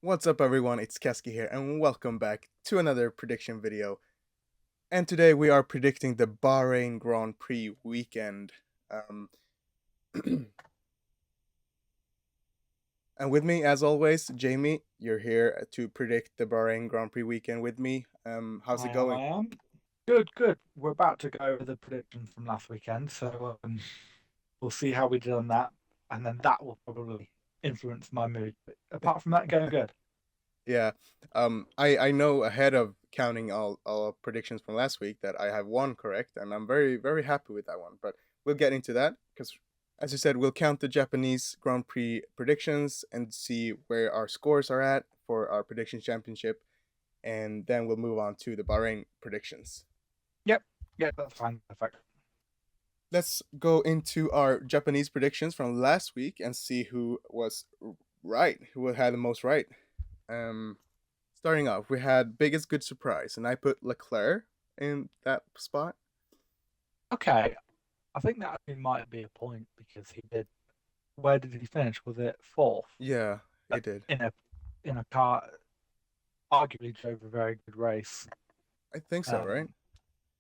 What's up everyone, it's Keski here and welcome back to another prediction video. And today we are predicting the Bahrain Grand Prix weekend. Um, and with me, as always, Jamie, you're here to predict the Bahrain Grand Prix weekend with me. How's it I am, going? I am. Good, good. We're about to go over the predictions from last weekend, so we'll see how we did on that, and then that will probably influence my mood. But apart from that, going good. Yeah, I know ahead of counting all predictions from last week that I have one correct, and I'm very happy with that one. But we'll get into that because, as you said, we'll count the Japanese Grand Prix predictions and see where our scores are at for our prediction championship, and then we'll move on to the Bahrain predictions. Yep, yep, that's fine. Perfect. Let's go into our Japanese predictions from last week and see who was right, who had the most right. Um, Starting off, we had biggest good surprise, and I put Leclerc in that spot. Okay, I think that actually might be a point because he did. Where did he finish? Was it fourth? Yeah, Uh, it did. In a car, arguably drove a very good race. I think so, right? Um,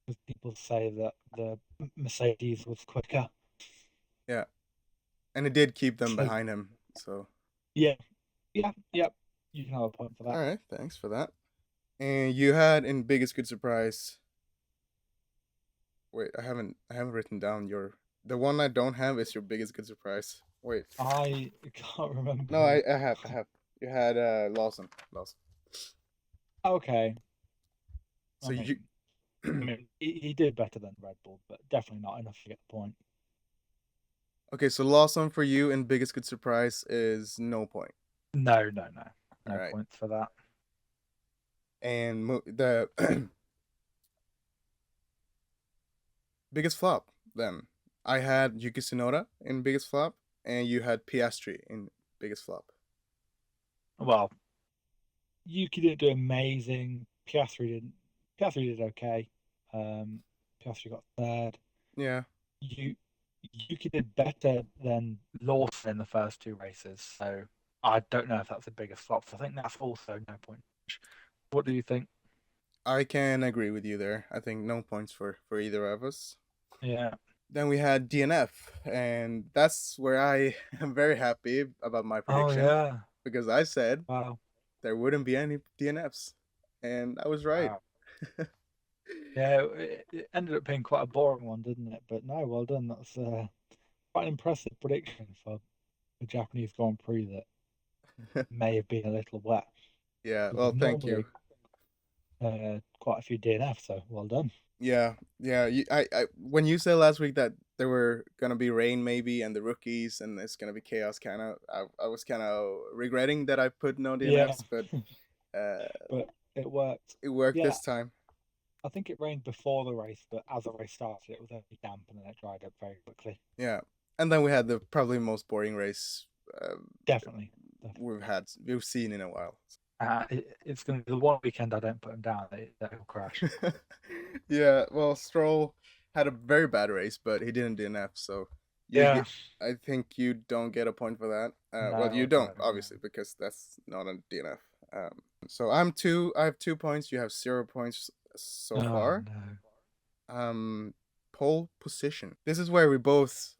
because people say that the Mercedes was quicker. Yeah, and it did keep them So behind him. So, yeah, yeah, yep. You can have a point for all that. right, thanks for that. And you had in biggest good surprise. Wait, I haven't written down your. The one I don't have is your biggest good surprise. Wait, I can't remember no, who. I have. You had Lawson. Okay, I So you. mean, he did better than Red Bull, but definitely not enough to get the point. Okay, so Lawson for you in biggest good surprise is no point. No, no, no, All no right, points for that. and the biggest flop then. I had Yuki Tsunoda in biggest flop, and you had Piastri in biggest flop. Well, Yuki didn't do amazing. Piastri didn't. Piastri did okay. Um, Piastri got third. Yeah, You Yuki did better than Lawson in the first two races, so I don't know if that's the biggest flop. So I think that's also no point. What do you think? I can agree with you there. I think no points for either of us. Yeah. Then we had DNF, and that's where I am very happy about my Oh prediction yeah. because I said Wow. there wouldn't be any DNFs, and I was right. Wow. Yeah, it ended up being quite a boring one, didn't it? But no, well done. That's quite an impressive prediction for a Japanese Grand Prix that may have been a little wet. Yeah, Because well, there's thank you. normally quite a few DNFs, so well done. Yeah. When you said last week that there were gonna be rain maybe and the rookies and it's gonna be chaos, kind of, I was kind of regretting that I put no Yeah, DNFs, but uh, but it worked. it worked Yeah, this time. I think it rained before the race, but as the race started, it was only damp and then it dried up very quickly. Yeah, and then we had the probably most boring race Definitely, definitely. we've seen in a while. It's going to be the one weekend I don't put them down. They'll crash. Yeah, well, Stroll had a very bad race, but he didn't DNF, so you Yeah, get. I think you don't get a point for that. Well, no, you I don't don't know. obviously because that's not a DNF. So I'm two. I have 2 points. You have 0 points so Oh far. no. Um, Pole position. This is where we both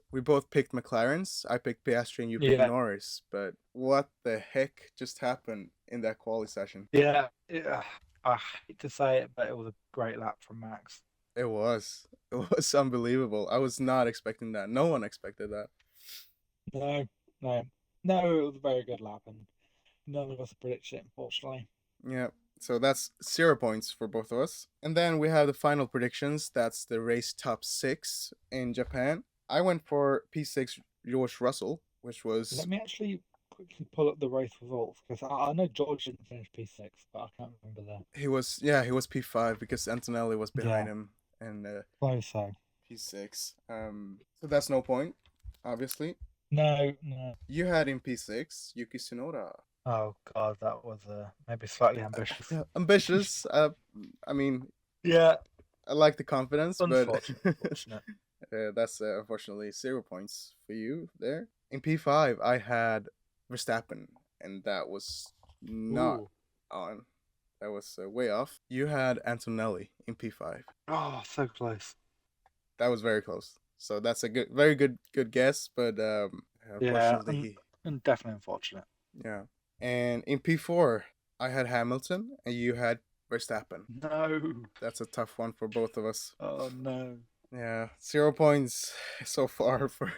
picked McLarens. I picked Piastri and you picked Yeah, Norris. But what the heck just happened in that quali session? yeah. I hate to say it, but it was a great lap from Max. It was. It was unbelievable. I was not expecting that. No one expected that. No, no, no. It was a very good lap, and none of us predicted it, unfortunately. Yeah. So that's 0 points for both of us. And then we have the final predictions. That's the race top six in Japan. I went for P6 George Russell, which was Let me actually quickly pull up the race results because I know George didn't finish P6, but I can't remember the. he was P5 because Antonelli was behind Yeah, him in close so. P6. So that's no point, obviously. No, no. You had in P6 Yuki Tsunoda. Oh God, that was maybe slightly ambitious. Yeah, ambitious. I mean, Yeah, I like the confidence, but unfortunate, unfortunate. that's unfortunately 0 points for you there. In P5, I had Verstappen, and that was not Ooh. on. That was way off. You had Antonelli in P5. Oh, so close. That was very close. So that's a very good guess, but Yeah, unfortunately he, and definitely unfortunate. yeah. And in P4, I had Hamilton and you had Verstappen. No. That's a tough one for both of us. Oh no. Yeah, 0 points so far for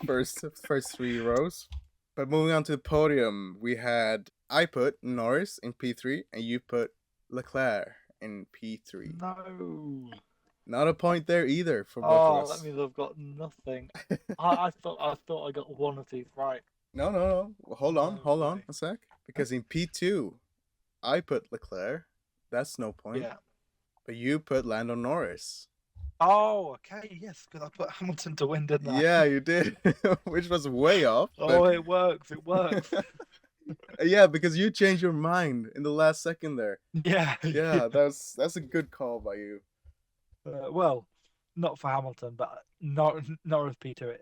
first three rows. But moving on to the podium, we had I put Norris in P3 and you put Leclerc in P3. No. Not a point there either for both of Oh, that us. means I've got nothing. I thought I got one of these right. No. No Hold on way. a sec. Because in P2, I put Leclerc. That's no point. Yeah. But you put Lando Norris. Oh, okay, yes, because I put Hamilton to win, didn't I? Yeah, you did, which was way off. But Oh, it works. It works. yeah, because you changed your mind in the last second there. Yeah, yeah. Yeah, that's a good call by you. Well, not for Hamilton, but Norris Peter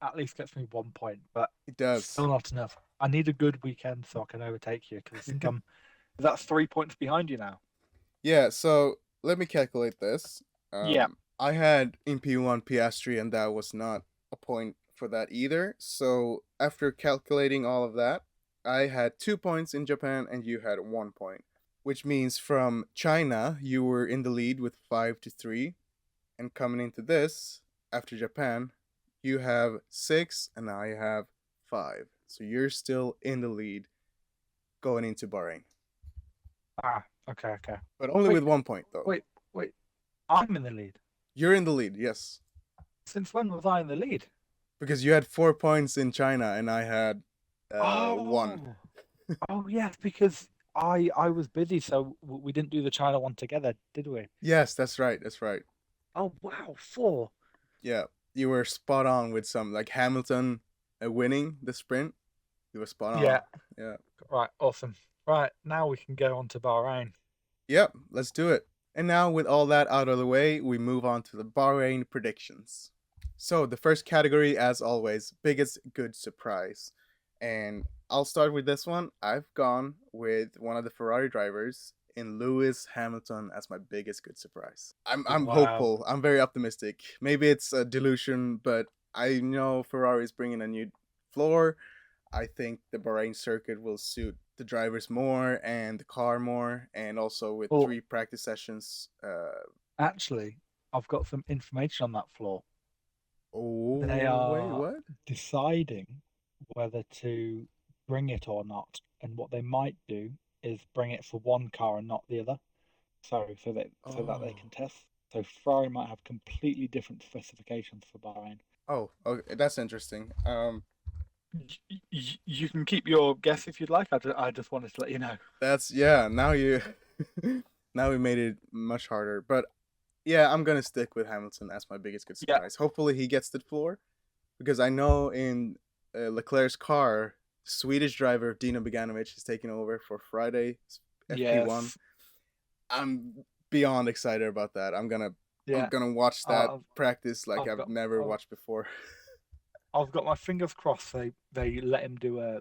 at least gets me 1 point, but It does. still not enough. I need a good weekend so I can overtake you because I think I'm that's 3 points behind you now. Yeah, so let me calculate this. Yeah, I had in P1 Piastri, and that was not a point for that either. So after calculating all of that, I had 2 points in Japan, and you had 1 point, which means from China you were in the lead with 5-3, and coming into this after Japan, you have 6, and I have 5. So you're still in the lead going into Bahrain, okay. but only Wait, with 1 point though. wait. I'm in the lead. You're in the lead, yes. Since when was I in the lead? Because you had 4 points in China and I had one. Oh, oh yes, because I was busy, so we didn't do the China one together, did we? Yes, that's right. That's right. Oh wow, four. Yeah, you were spot on with some like Hamilton winning the sprint. You were spot on. Yeah, Yeah. right, awesome. Right, now we can go on to Bahrain. Yep. Let's do it. And now, with all that out of the way, we move on to the Bahrain predictions. So, the first category, as always, biggest good surprise. And I'll start with this one. I've gone with one of the Ferrari drivers in Lewis Hamilton as my biggest good surprise. I'm Wow. hopeful. I'm very optimistic. Maybe it's a delusion, but I know Ferrari is bringing a new floor. I think the Bahrain circuit will suit the drivers more and the car more, and also with Well, 3 practice sessions. actually, I've got some information on that floor. They Oh wait, are what? deciding whether to bring it or not, and what they might do is bring it for one car and not the other. So that they Oh, can test. So Ferrari might have completely different specifications for Bahrain. oh, okay, that's interesting. You can keep your guess if you'd like. I just wanted to let you know. That's yeah. Now you, now we made it much harder. But yeah, I'm gonna stick with Hamilton as my biggest good Yeah. surprise. Hopefully, he gets the floor because I know in Leclerc's car, Swedish driver Dino Beganovic is taking over for Friday FP1. Yes. I'm beyond excited about that. I'm Yeah. gonna watch that I've practice like I've I've got never I've, watched before. I've got my fingers crossed. They let him do a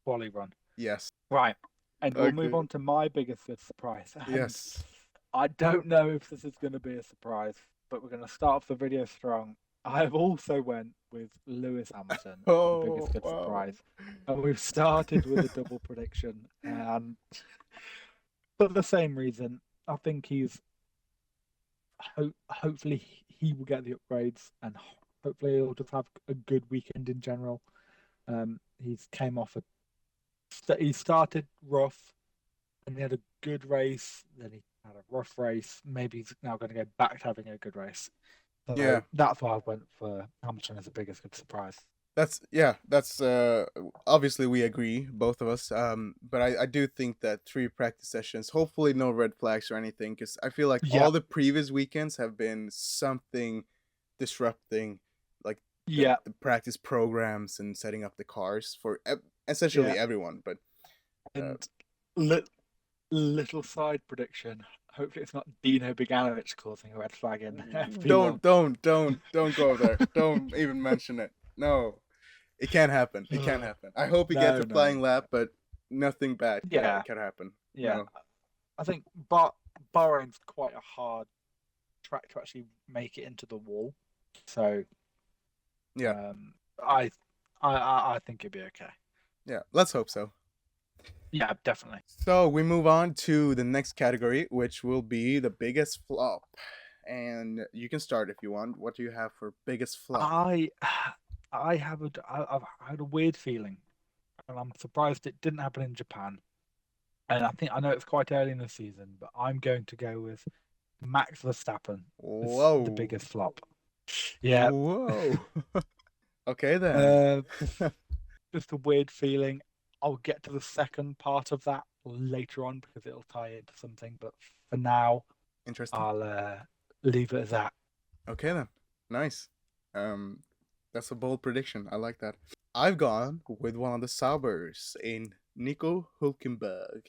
quali run. Yes. Right. And we'll move Okay. on to my biggest surprise. And Yes. I don't know if this is going to be a surprise, but we're going to start off the video strong. I have also went with Lewis Hamilton as the biggest Oh good wow. surprise, and we've started with a double prediction. And for the same reason, I think hopefully he will get the upgrades, and hopefully he'll just have a good weekend in general. He's came off he started rough, and he had a good race. Then he had a rough race. Maybe he's now going to go back to having a good race. Yeah. So that's why I went for Hamilton as the biggest good surprise. That's yeah. That's obviously we agree, both of us. But I do think that 3 practice sessions, hopefully no red flags or anything, because I feel like Yeah, all the previous weekends have been something disrupting, like yeah, the practice programs and setting up the cars for yeah. essentially everyone. But uh, And li- little side prediction. Hopefully, it's not Dino Beganovic causing a red flag in FP1. don't go there. Don't even mention it. No, it can't happen. It can't happen. I hope he gets No, a no, flying no. lap, but nothing bad Yeah, can happen. yeah. No. I think Bahrain's quite a hard track to actually make it into the wall. So Yeah. um, I, I think it'd be okay. Yeah. Let's hope so. Yeah, definitely. So we move on to the next category, which will be the biggest flop. And you can start if you want. What do you have for biggest flop? I I've had a weird feeling, and I'm surprised it didn't happen in Japan. And I know it's quite early in the season, but I'm going to go with Max Verstappen as the Whoa. biggest flop. Yeah, Whoa. Okay then. uh, just a weird feeling. I'll get to the second part of that later on because it'll tie into something. But for now, Interesting. I'll leave it as that. Okay then. Nice. Um, that's a bold prediction. I like that. I've gone with one of the Saubers in Nico Hulkenberg.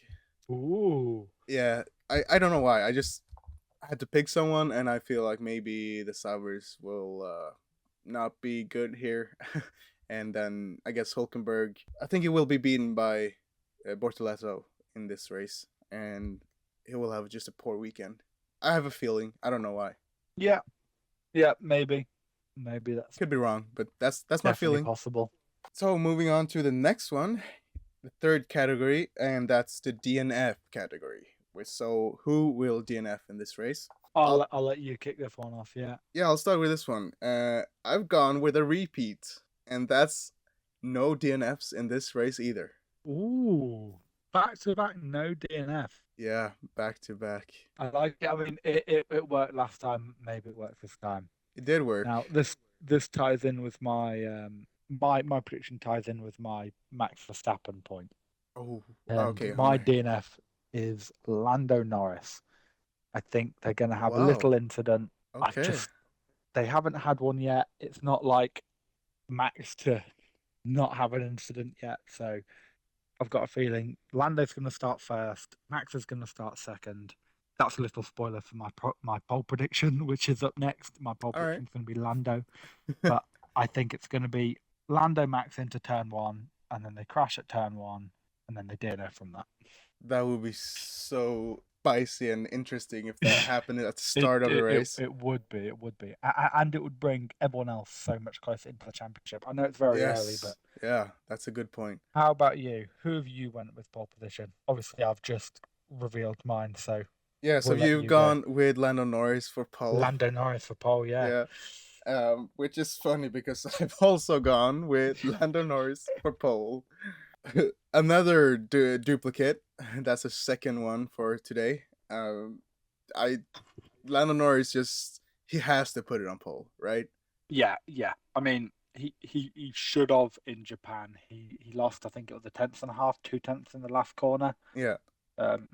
Ooh, Yeah, I don't know why. I just had to pick someone, and I feel like maybe the Saubers will not be good here. And then I guess Hulkenberg. I think he will be beaten by Bortoleto in this race, and he will have just a poor weekend. I have a feeling. I don't know why. yeah, yeah, maybe that's Could be wrong, but that's my definitely feeling. possible. So moving on to the next one, the third category, and that's the DNF category. So who will DNF in this race? I'll I'll let you kick this one off. Yeah. Yeah, I'll start with this one. I've gone with a repeat, and that's no DNFs in this race either. Ooh, back to back, no DNF. Yeah, back to back. I like it. I mean, it worked last time. Maybe it works this time. It did work. Now this ties in with my prediction ties in with my Max Verstappen point, Oh, and okay. my DNF is Lando Norris. I think they're going to have a Wow. little incident. I Okay. just they haven't had one yet. It's not like Max to not have an incident yet. So I've got a feeling Lando's going to start first. Max is going to start second. That's a little spoiler for my pole prediction, which is up next. My pole All right. prediction is going to be Lando, but I think it's going to be Lando Max into turn one, and then they crash at turn one, and then they DNF from that. That would be so spicy and interesting if that happened at the It, start of the it it race. it would be, and it would bring everyone else so much closer into the championship. I know it's very early, but Yes. Yeah, that's a good point. how about you? Who have you went with pole position? Obviously, I've just revealed mine, so Yeah, so we'll let you've you go. gone with Lando Norris for pole. Lando Norris for pole, yeah. Yeah. Which is funny because I've also gone with Lando Norris for pole. Another duplicate. That's a second one for today. I Lando Norris just he has to put it on pole, right? Yeah, yeah. I mean, he should have in Japan. He lost, I think it was a tenth and a half, 2 tenths in the last corner. Yeah, Um,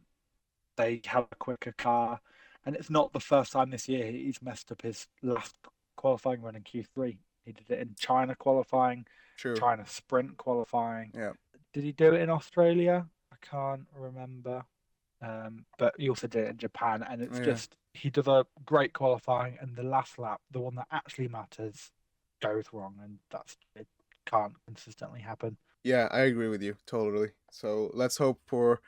they had a quicker car, and it's not the first time this year he's messed up his last qualifying run in Q3. He did it in China qualifying, true. China sprint qualifying. Yeah, Did he do it in Australia? I can't remember. But he also did it in Japan, and it's yeah, just he does a great qualifying, and the last lap, the one that actually matters, goes wrong, and it can't consistently happen. yeah. I agree with you totally. So let's hope for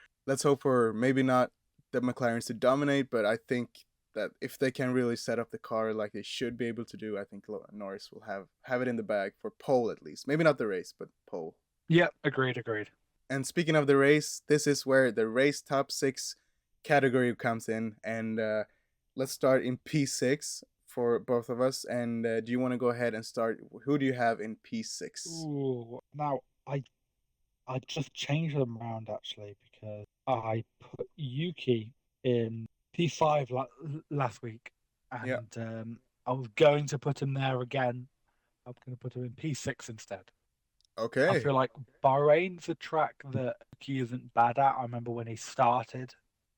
maybe not the McLarens to dominate, but I think that if they can really set up the car like they should be able to do, I think Norris will have it in the bag for pole at least. Maybe not the race, but pole. Yeah, agreed, agreed. And speaking of the race, this is where the race top six category comes in. And let's start in P6 for both of us. And do you want to go ahead and start? Who do you have in P6? Ooh, now I just changed them around actually because I put Yuki in P5 last week, Yeah. and I was going to put him there again. I'm going to put him in P6 instead. I Okay. feel like Bahrain's a track that he isn't bad at. I remember when he started,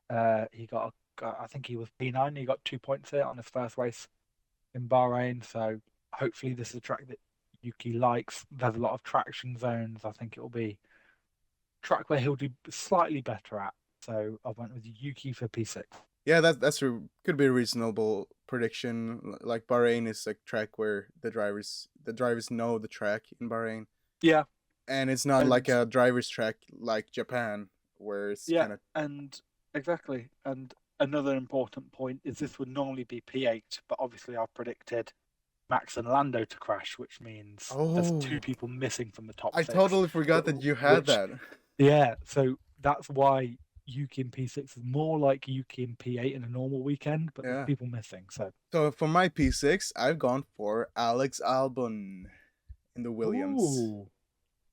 I think he was P9. He got 2 points here on his first race in Bahrain. So hopefully this is a track that Yuki likes. There's a lot of traction zones. I think it will be a track where he'll do slightly better at. So I went with Yuki for P6. Yeah, that's could be a reasonable prediction. Like Bahrain is a track where the drivers know the track in Bahrain. Yeah, and it's not like And a driver's track like Japan, where it's yeah, kind of. and exactly. And another important point is this would normally be P8, but obviously I've predicted Max and Lando to crash, which means there's two Oh, people missing from the top I six. totally forgot that you had Which, that. yeah, so that's why Yuki in P6 is more like Yuki in P8 in a normal weekend, but there's Yeah. people missing. So, So for my P6, I've gone for Alex Albon in the Williams. ooh,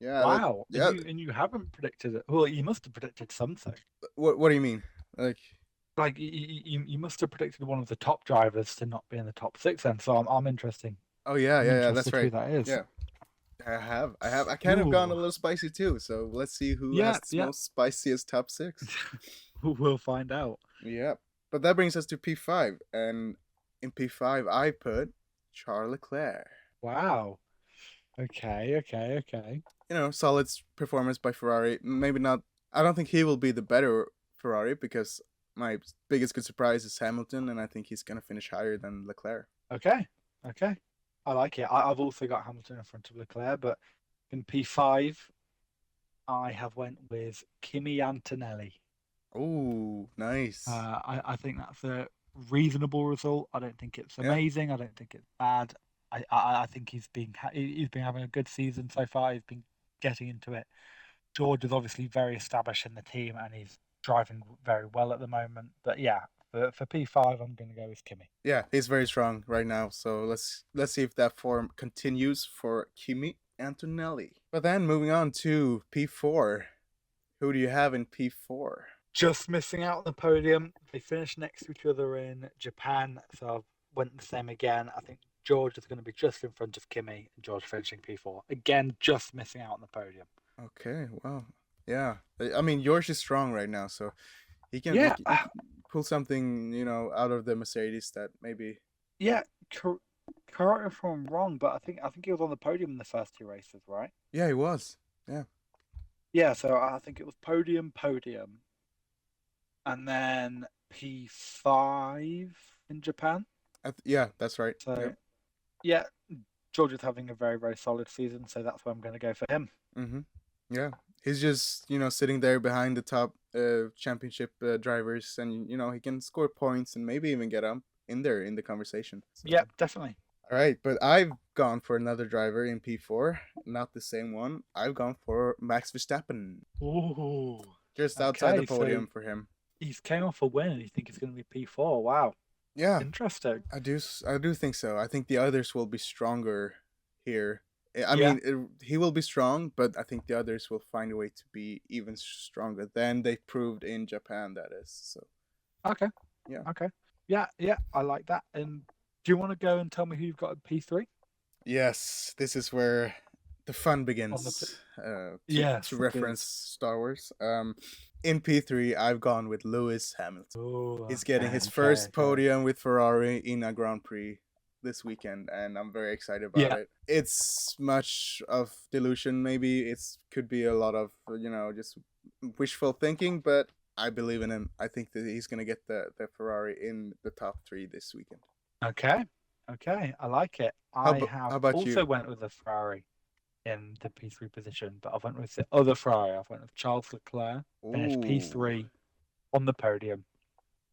Yeah, wow. And yeah. you haven't predicted it. Well, you must have predicted something. What do you mean? Like, Like you must have predicted one of the top drivers to not be in the top six then. So I'm interesting. oh yeah, I'm yeah, that's interested who right. that is. Yeah, I kind of gone a Ooh, little spicy too. So let's see who yeah, has the yeah. most spiciest top six. We'll find out. Yeah, but that brings us to P5, and in P5 I put Charles Leclerc. Wow. Okay, okay, okay. Solid performance by Ferrari. Maybe not. I don't think he will be the better Ferrari because my biggest good surprise is Hamilton, and I think he's gonna finish higher than Leclerc. Okay, okay. I like it. I've also got Hamilton in front of Leclerc, but in P5, I have went with Kimi Antonelli. Oh, nice. I think that's a reasonable result. I don't think it's Yeah, amazing. I don't think it's bad. I think he's been having a good season so far. He's been getting into it. George is obviously very established in the team and he's driving very well at the moment. But yeah, for P5, I'm going to go with Kimi. yeah, he's very strong right now. So let's see if that form continues for Kimi Antonelli. But then moving on to P4, who do you have in P4? Just missing out on the podium. They finished next to each other in Japan, so I went the same again. I think George is going to be just in front of Kimi and George finishing P4. Again, just missing out on the podium. Okay, well, yeah. I mean, yours is strong right now, so he can he, Yeah, can- he can pull something out of the Mercedes that maybe. yeah. Correct me if I'm wrong, but I think he was on the podium in the first two races, right? Yeah, he was. Yeah, Yeah, so I think it was podium, and then P5 in Japan. yeah, that's right. So Yep. yeah, George is having a very, very solid season, so that's why I'm going to go for him. Mm-hmm. Yeah, he's just sitting there behind the top championship drivers, and he can score points and maybe even get up in there in the conversation. So. Yeah, definitely. All right, but I've gone for another driver in P4, not the same one. I've gone for Max Verstappen, Ooh. just outside the Okay, so podium for him. he's came off a win and you think it's going to be P4. Wow. Yeah, Interesting. I do think so. I think the others will be stronger here. I Yeah. mean, he will be strong, but I think the others will find a way to be even stronger than they proved in Japan. That is so. Okay. Yeah. Okay. Yeah, yeah, I like that. And do you want to go and tell me who you've got at P3 Yes, this is where the fun on the begins. To Yes, it reference is. Star Wars. In P3, I've gone with Lewis Hamilton. Oh, He's getting okay, his okay, first okay. podium with Ferrari in a Grand Prix this weekend, and I'm very excited about Yeah. it. It's much of delusion, maybe. It's could be a lot of just wishful thinking, but I believe in him. I think that he's gonna get the Ferrari in the top three this weekend. Okay. Okay, I like it. How I about how have about also you? went with the Ferrari in the P3 position, but I went with the other Ferrari. I went with Charles Leclerc, finished Ooh, P3 on the podium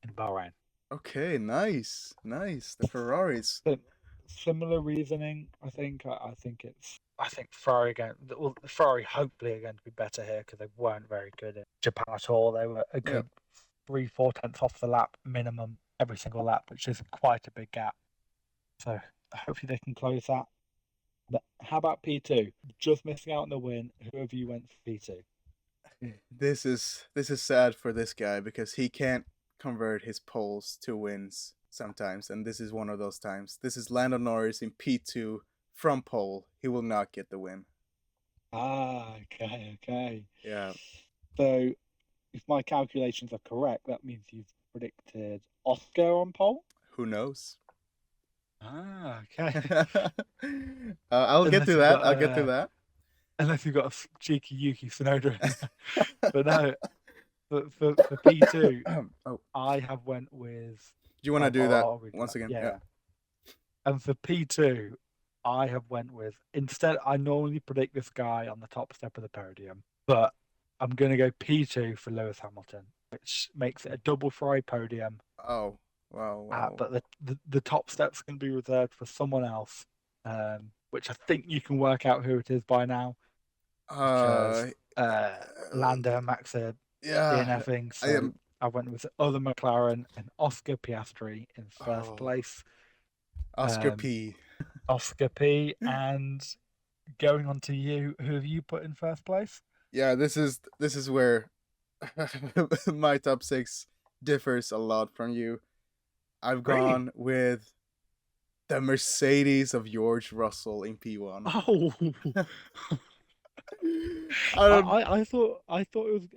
in Bahrain. okay, nice, nice. The Ferraris. Sim- Similar reasoning, I think. I think Ferrari going. Well, Ferrari hopefully are going to be better here because they weren't very good in Japan at all. They were a Yeah. good 3-4 tenths off the lap minimum every single lap, which is quite a big gap. So hopefully they can close that. But how about P2? Just missing out on the win. Who have you went for P2? This is sad for this guy because he can't convert his poles to wins sometimes, and this is one of those times. This is Lando Norris in P2 from pole. He will not get the win. Ah, okay, okay. Yeah, So if my calculations are correct, that means you've predicted Oscar on pole. who knows? Ah, okay. I'll get to Unless you've that. got I'll get to a that. unless you've got a cheeky Yuki Tsunoda in there. But no, for P2, Oh, I have went with do you want to do that I'll read once that. again? Yeah, Yeah. yeah. And for P2, I have went with instead. I normally predict this guy on the top step of the podium, but I'm going to go P2 for Lewis Hamilton, which makes it a double fry podium. Oh, wow, wow. But the top step's going to be reserved for someone else, which I think you can work out who it is by now because Uh, Lando and Max are yeah, DNFing. I So am. I went with the other McLaren and Oscar Piastri in first Oh, place. Oscar Um, P. Oscar P. And going on to you, who have you put in first place? Yeah, this is where my top six differs a lot from you. I've Really? gone with the Mercedes of George Russell in P1. Oh, I don't. I thought it was.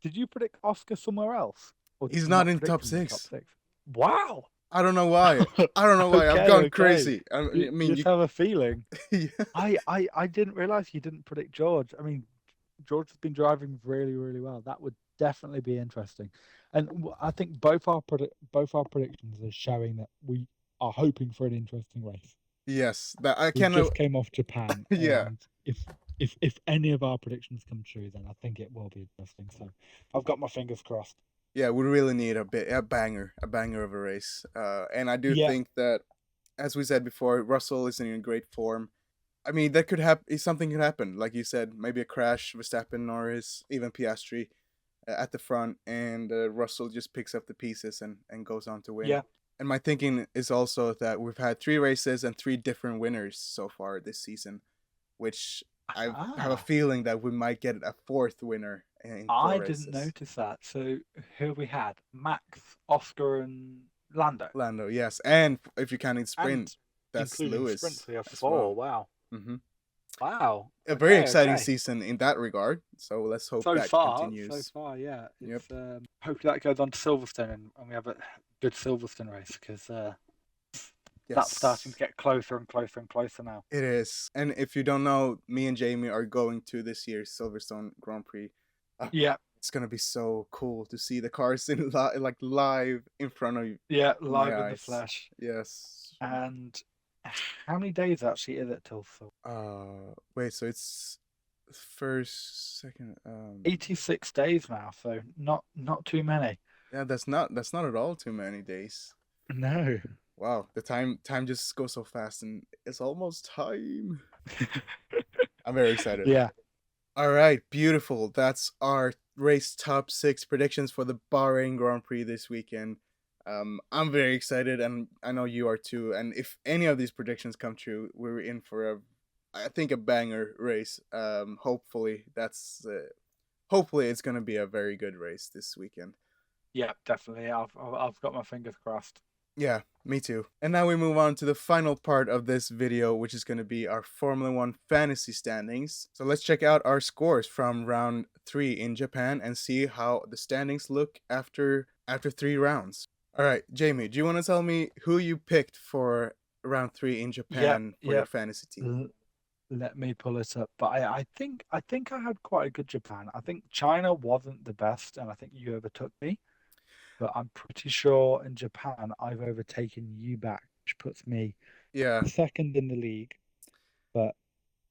Did you predict Oscar somewhere else, or did He's you not not in predict top him in the top six. six? Wow. I don't know why. I don't know why. I've Okay, gone okay. crazy. I You mean, just have a feeling. yeah. I didn't realize you didn't predict George. I mean, George has been driving really, really well. That would definitely be interesting. And I think both our predictions are showing that we are hoping for an interesting race. Yes, that I We cannot. just came off Japan, Yeah, and if any of our predictions come true, then I think it will be interesting. So I've got my fingers crossed. yeah. We really need a banger of a race. And I do Yeah, think that, as we said before, Russell is in great form. I mean, that could happen. Something could happen, like you said, maybe a crash, Verstappen, Norris, even Piastri at the front, and Russell just picks up the pieces and goes on to win. yeah. And my thinking is also that we've had three races and three different winners so far this season, which I have a Ah, feeling that we might get a fourth winner in four I didn't races. notice that. So who have we had? Max, Oscar, and Lando, Lando, yes, and if you count in sprint, and that's including sprints, Lewis we have as well. four. Wow, Hmm. wow. A very Okay, exciting okay. season in that regard. So let's hope that So continues. far, yeah. Yep. It's hopefully that goes on to Silverstone and we have a good Silverstone race because that's starting to Yes, get closer and closer and closer now. it is. And if you don't know, me and Jamie are going to this year's Silverstone Grand Prix. Uh, Yeah, it's gonna be so cool to see the cars in like live in front of yeah, my live in the eyes. flesh. Yes. And how many days actually is it till Silverstone? Wait. So it's first, second. 86 days now, so not too many. Yeah. That's not at all too many days. No. Wow. The time just goes so fast, and it's almost time. I'm very excited. Yeah, All right, beautiful. That's our race top six predictions for the Bahrain Grand Prix this weekend. I'm very excited, and I know you are too. And if any of these predictions come true, we're in for I think, a banger race. Hopefully it's gonna be a very good race this weekend. yeah, definitely. I've got my fingers crossed. Yeah, me too. And now we move on to the final part of this video, which is going to be our Formula One fantasy standings. So let's check out our scores from round 3 in Japan and see how the standings look after 3 rounds. All right, Jamie, do you want to tell me who you picked for round 3 in Yep, Japan for your yep. fantasy team? L- Let me pull it up. But I think I had quite a good Japan. I think China wasn't the best, and I think you overtook me. But I'm pretty sure in Japan I've overtaken you back, which puts me Yeah. second in the league. But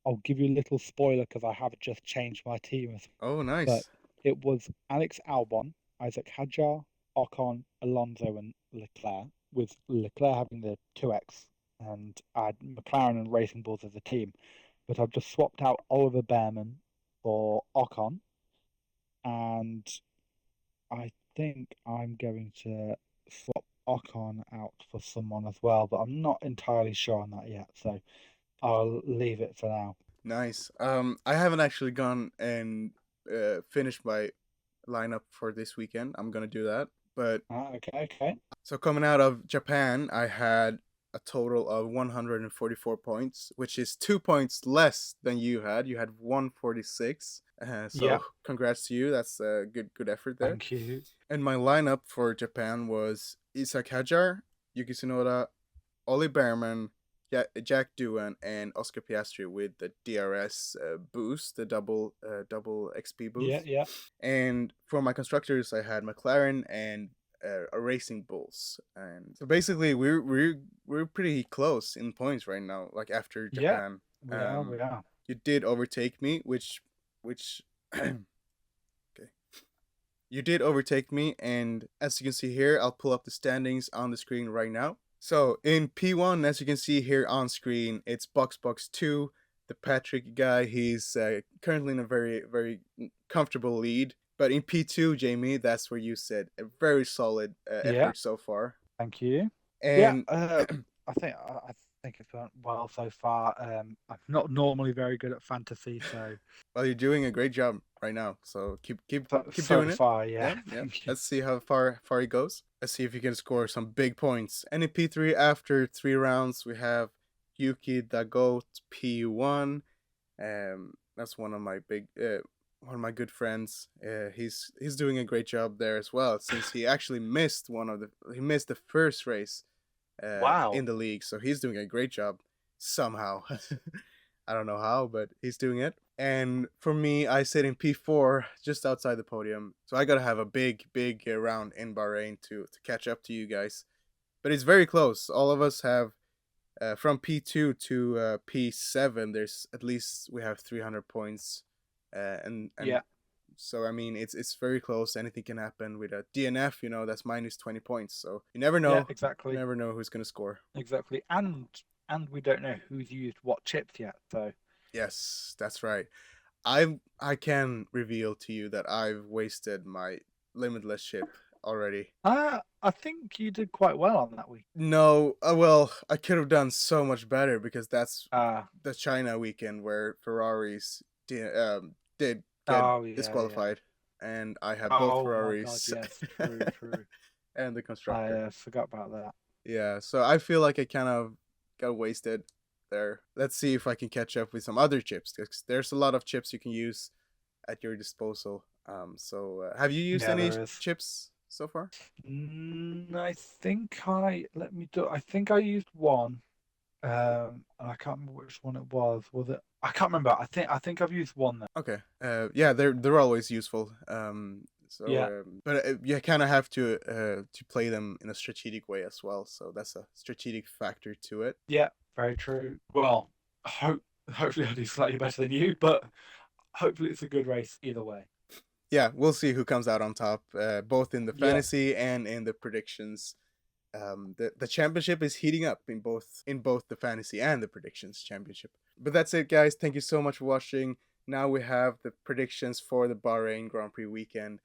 I'll give you a little spoiler because I have just changed my team. Oh, But nice. it was Alex Albon, Isaac Hadjar, Ocon, Alonso, and Leclerc, with Leclerc having the 2X, and I had McLaren and Racing Bulls as a team. But I've just swapped out Oliver Behrman for Ocon, and I think I'm going to swap Ocon out for someone as well, but I'm not entirely sure on that yet, so I'll leave it for now. Nice. I haven't actually gone and finished my lineup for this weekend. I'm going to do that. But Okay, okay. so coming out of Japan, I had a total of 144 points, which is 2 points less than you had. You had 146. Yeah, So congrats to you. That's a good effort there. thank you. And my lineup for Japan was Isak Hajar, Yuki Tsunoda, Ollie Behrman, Jack Doohan, and Oscar Piastri with the DRS boost, the double XP Yeah, boost. yeah, And for my constructors, I had McLaren and a Racing Bulls. And so basically, we're pretty close in points right now. Like after Yeah, Japan, we are. We are. you did overtake me, which okay. You did overtake me, and as you can see here, I'll pull up the standings on the screen right now. So in P1, as you can see here on screen, it's Box 2, the Patrick guy. He's currently in a very comfortable lead. But in P2, Jamie, that's where you said a very solid Yeah. effort so far. Thank you. Yeah. And I think it's gone well so far. I'm not normally very good at fantasy, so well, you're doing a great job right now. So keep so doing it. far, yeah. Yeah, yeah. Thank you. Let's see how far he goes. Let's see if he can score some big points. And in P3, after 3 rounds, we have Yuki Dagoat P1. That's one of my good friends. He's doing a great job there as well, since he actually he missed the first race Wow. in the league. So he's doing a great job somehow. I don't know how, but he's doing it. And for me, I sit in P4, just outside the podium. So I gotta have a big round in Bahrain to catch up to you guys. But it's very close. All of us have from P2 to P7. There's at least we have 300 points, and Yeah. so I mean it's very close. Anything can happen with a DNF. That's minus 20 points. So you never Yeah. know. You Exactly. never know who's gonna score. Exactly. And we don't know who's used what chips yet. So Yes, that's right. I can reveal to you that I've wasted my limitless ship already. I think you did quite well on that week. No, well, I could have done so much better because that's Uh the China weekend where Ferraris did get oh yeah, yeah. disqualified, and I had both Oh my God, Ferraris yes, true, true. and the I constructor. forgot about that. Yeah, so I feel like I kind of got wasted there. Let's see if I can catch up with some other chips, because there's a lot of chips you can use at your disposal. So have you used Yeah, any there is. chips so far? I think let me do. I think I used one. And I can't remember which one it was. Was it? I can't remember. I think I've used one there. Okay. Yeah, they're always useful. Yeah, But you kind of have to play them in a strategic way as well. So that's a strategic factor to it. yeah, very true. Well, hopefully I'll do slightly better than you, but hopefully it's a good race either way. Yeah, we'll see who comes out on top, both in the Yeah, fantasy and in the predictions. The championship is heating up in both the fantasy and the predictions championship. But that's it, guys. Thank you so much for watching. Now we have the predictions for the Bahrain Grand Prix weekend,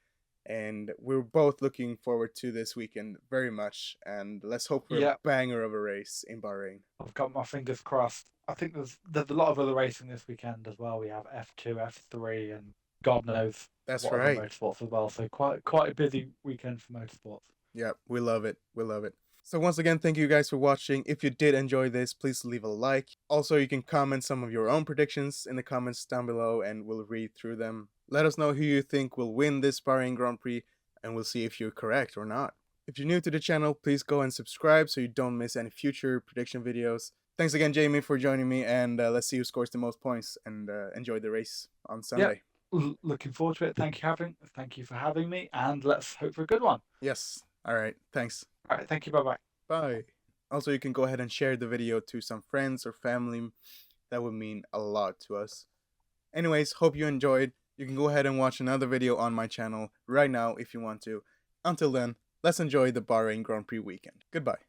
and we're both looking forward to this weekend very much. And let's hope for a yeah. banger of a race in Bahrain. I've got my fingers crossed. I think there's a lot of other racing this weekend as well. We have F2, F3, and God knows That's what other right. motorsports as well. So quite a busy weekend for motorsports. Yeah, we love it. We love it. So once again, thank you guys for watching. If you did enjoy this, please leave a like. Also, you can comment some of your own predictions in the comments down below and we'll read through them. Let us know who you think will win this Bahrain Grand Prix and we'll see if you're correct or not. If you're new to the channel, please go and subscribe so you don't miss any future prediction videos. Thanks again, Jamie, for joining me, and let's see who scores the most points and enjoy the race on Yep. Sunday. Looking forward to it. Thank you for having me, and let's hope for a good one. Yes. All right. Thanks. All right, thank you. Bye bye. Bye. Also, you can go ahead and share the video to some friends or family. That would mean a lot to us. Anyways, hope you enjoyed. You can go ahead and watch another video on my channel right now if you want to. Until then, let's enjoy the Bahrain Grand Prix weekend. Goodbye.